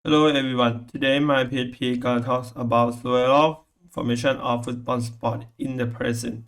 Hello everyone, today my PHP gonna talk about the formation of football sport in the present.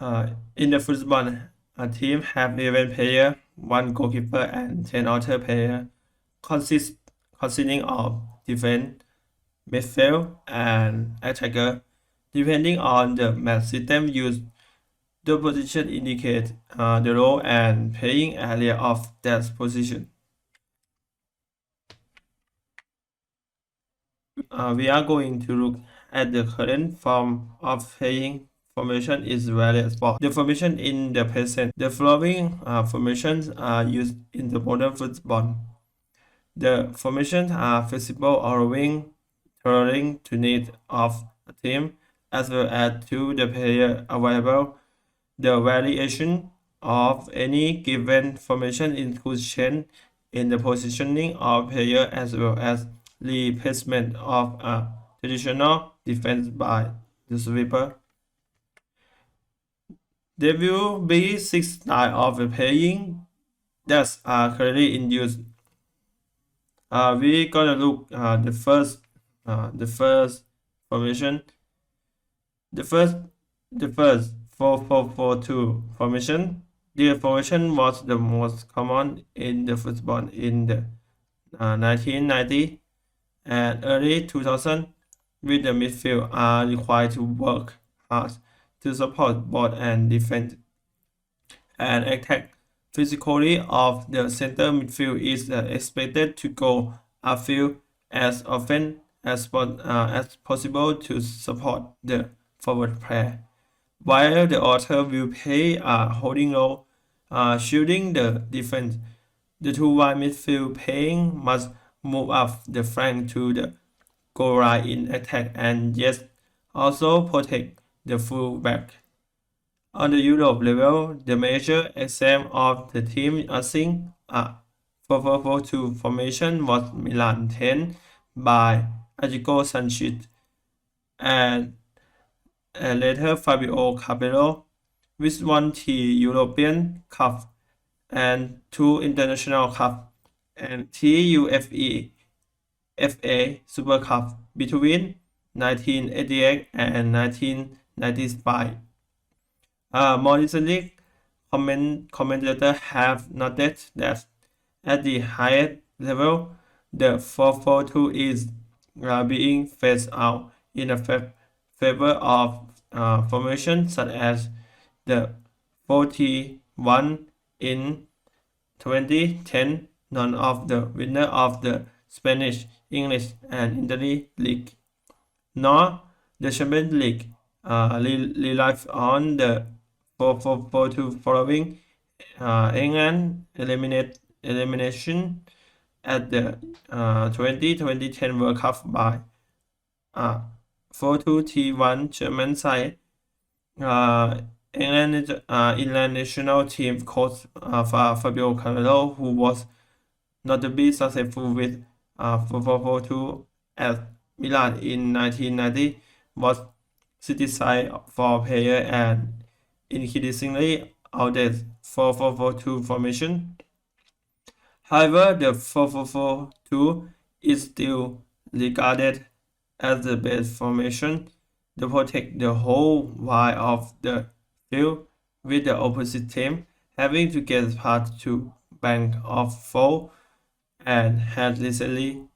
In the football, a team have 11 players, one goalkeeper and 10 other players, consist, consisting of defense, midfield, and attacker. Depending on the match system used, the position indicates the role and playing area of that position. We are going to look at the current form of playing formation is various sport. The formation in the present. The following formations are used in the modern football. The formations are flexible, allowing tailoring to need of a team as well as to the player available. The variation of any given formation includes change in the positioning of player as well as replacement of a traditional defense by the sweeper. There will be 6 styles of playing that are currently in use. We're gonna look the first formation. The first 4-4-4-2 formation. The formation was the most common in the football in the 1990 and early 2000, with the midfield are required to work hard to support both and defend and attack. Physically of the center midfield is expected to go upfield as often as possible to support the forward player, while the author will play a holding role, shielding the defense. The two wide midfield playing must move up the flank to the goal line in attack and yet also protect the fullback. On the Europe level, the major example of the team using a 4-4-2 formation was Milan 10 by Arrigo Sanchez and later Fabio Capello, which won 3 European Cup and 2 International Cup and TUFE FA Super Cup between 1988 and 1995. More recently, commentators have noted that at the highest level, the 4-4-2 is being phased out in favor of formations such as the 41 in 2010. None of the winner of the Spanish, English, and Italy league, nor the Champions League, relies on the 4-4-2 following England elimination at the 2010 World Cup by 4-2-3-1 German side. England national team coach Fabio Capello, who was notably successful with 4-4-2 at Milan in 1990, was criticized for player and increasingly outdated 4-4-2 formation. However, the 4-4-2 is still regarded as the best formation to protect the whole wide of the field, with the opposite team having to get past to bank of four, and had recently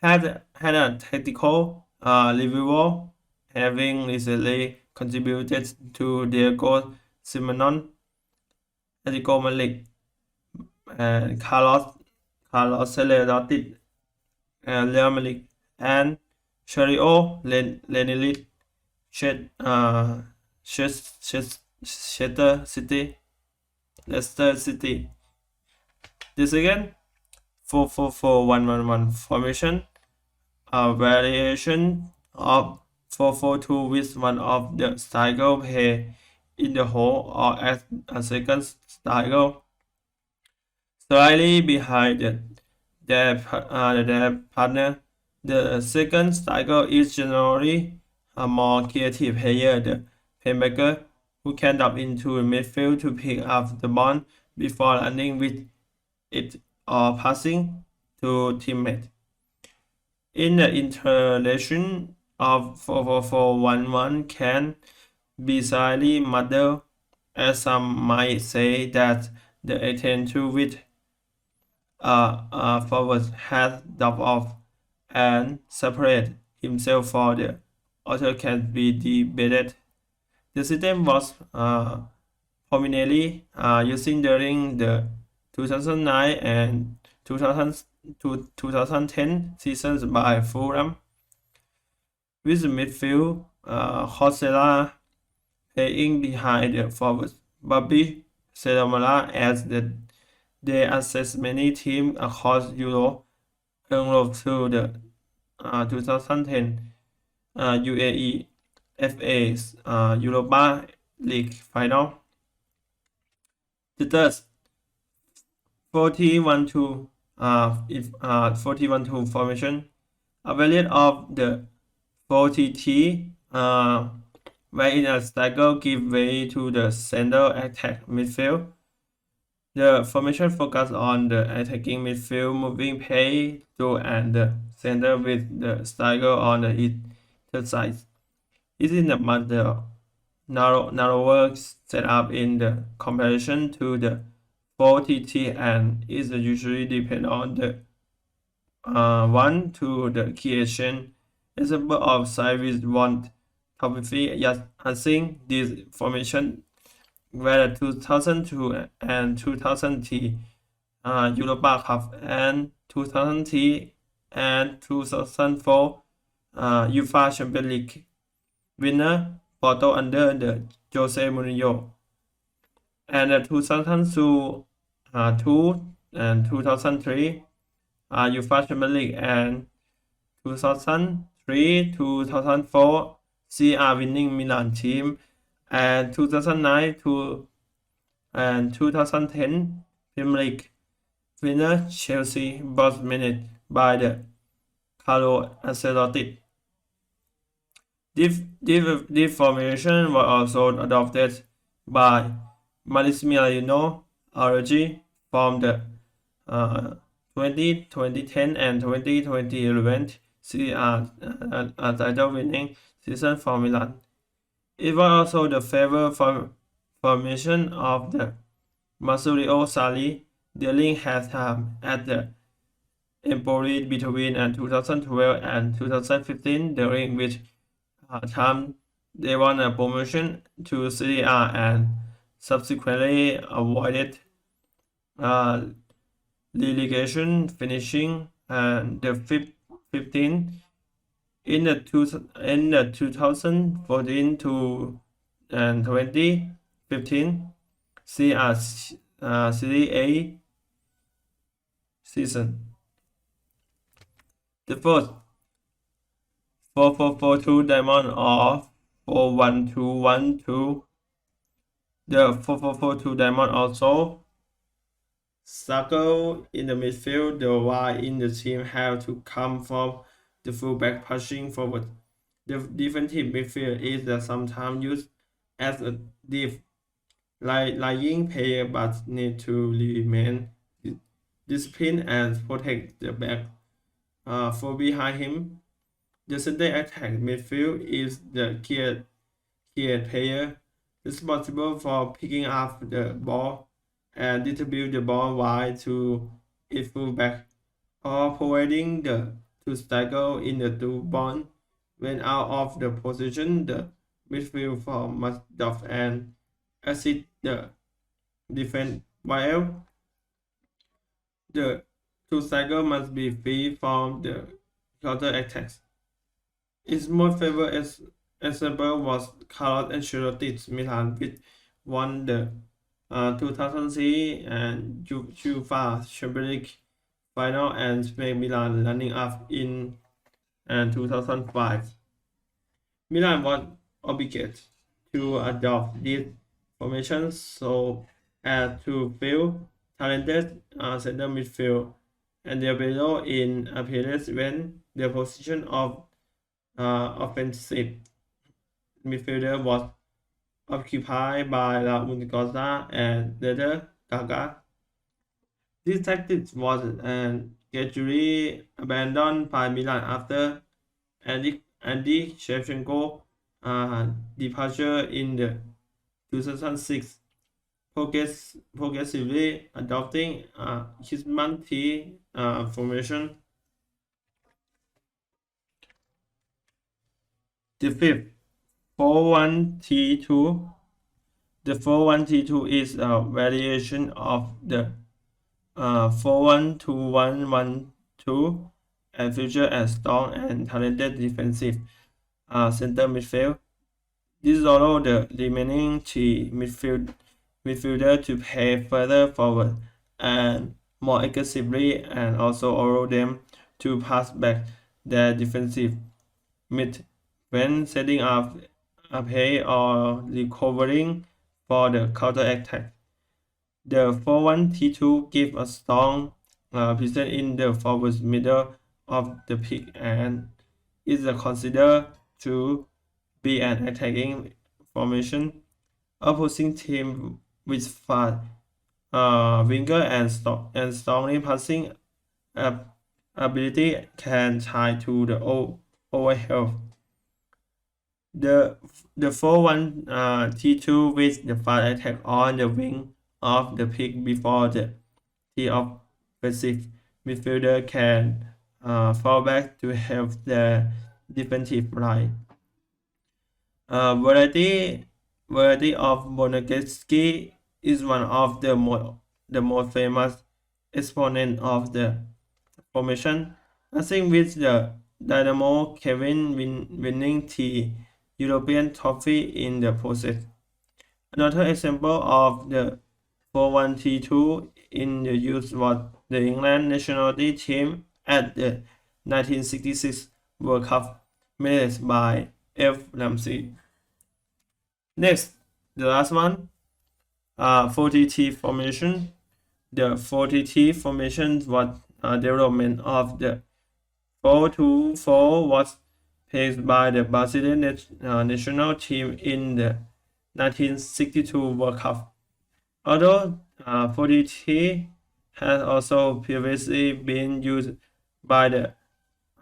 had a tactical review, having recently contributed to Diego Simeone, Atletico Madrid, and Carlos Celerati, Real Madrid, and Shario Lenili, Leicester City. The second 4-4-4-1-1-1 formation, a variation of 4-4-2 with one of the striker play in the hole or as a second striker slightly behind their partner. The second striker is generally a more creative player, the playmaker, who can drop into midfield to pick up the ball before running with it or passing to teammates. In the interaction of 4-4-1-1 can be slightly muddled, as some might say that the attempt to with forward has dropped off and separate himself for the other can be debated. The system was prominently used during the 2009 and 2010 seasons by Fulham, with midfield Josela playing behind the forwards. Bobby Sedomala as they assess many teams across Europe to the 2010 UAE FA's Europa League final. The third 40-1-2 40-1-2 formation, a variant of the 40T wherein a striker gives way to the center attack midfield. The formation focuses on the attacking midfield moving play to and the center with the striker on the either side. It is a much narrower setup in the comparison to the 40T and is usually depend on the one to the creation. Example of side with one topography, yes, I think this formation where the 2002 and 2000T Europa Cup and 2000T and 2004 UEFA Champions League winner Porto under the Jose Mourinho, and the 2002 and 2003 UEFA Champions League and 2003-2004 CR winning Milan team, and 2009 and 2010 Premier League winner Chelsea, both managed by the Carlo Ancelotti. This formation was also adopted by Massimiliano Allegri from the 2010 and 2011 title winning season for Milan. It was also the favorite formation of the Maurizio Sarri during his time at the Empoli between 2012 and 2015, during which time they won a promotion to Serie A and subsequently avoided relegation, finishing the 15th in the 2014 to 2015 Serie A season. The first 4-4-4-2 diamond or 4-1-2-1-2. The 4-4-4-2 diamond also circle in the midfield. The wide in the team have to come from the fullback pushing forward. The defensive midfield is sometimes used as a deep lying player but need to remain disciplined and protect the back for behind him. The center attack midfield is the key player responsible for picking up the ball and distribute the ball wide to its fullback, or providing the two striker in the two ball when out of the position. The midfield for must drop and assist the defense, while the two striker must be free from the counter attacks. Its most favorite example was Carlo Ancelotti's Milan, which won the 2003 and UEFA Champions League final and made Milan running up in 2005. Milan was obligated to adopt this formation so as to fill talented center midfield and their below in appearance when the position of offensive midfielder was occupied by Raul Costa and later Gaga. This tactic was gradually abandoned by Milan after Andy Shevchenko departure in the 2006, progressively adopting his multi formation. The fifth, 4-1-T2. The 4-1-T2 is a variation of the 4-1-2-1-1-2 and feature a strong and talented defensive center midfield. This allows the remaining three midfielder to play further forward and more aggressively, and also allow them to pass back their defensive mid when setting up a play or recovering for the counter-attack. The 4-1-T2 gives a strong presence in the forward middle of the pitch and is considered to be an attacking formation. Opposing team with fast winger and strongly passing ability can try to the overhelp. The 4-1-T2 with the fast attack on the wing of the pitch before the offensive midfielder can fall back to help the defensive line. Variety of Monogatski is one of the most famous exponent of the formation. I think with the Dynamo Kevin winning the European trophy in the process. Another example of the 4-1-T2 in the use was the England national team at the 1966 World Cup, managed by F. Ramsey. Next, the last one, 40T formation. The 40T formation was a development of the 4-2-4 was played by the Brazilian national team in the 1962 World Cup. Although 40T has also previously been used by the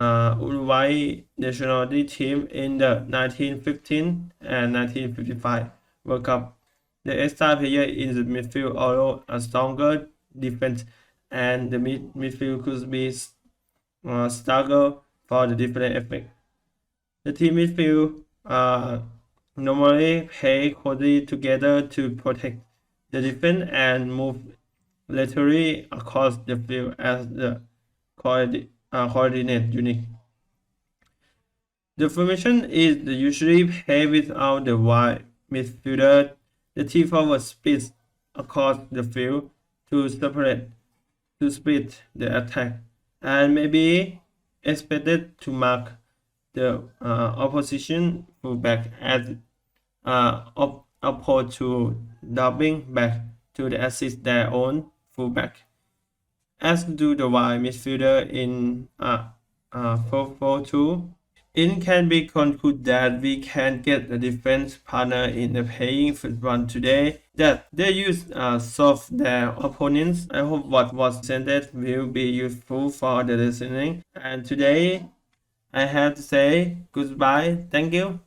Uruguay national team in the 1915 and 1955 World Cup. The extra player in the midfield allow a stronger defense, and the midfield could be staggered for the different effect. The team midfield normally play closely together to protect the defense and move laterally across the field as the coordinate unit. The formation is usually played without the wide midfielder. The team forward splits across the field to split the attack, and may be expected to mark the opposition fullback as opposed to dropping back to assist their own fullback, as do the wide midfielder in 4-4-2. It can be concluded that we can get a defense partner in the playing football today that they use solve their opponents. I hope what was presented will be useful for the listening. And today I have to say goodbye. Thank you.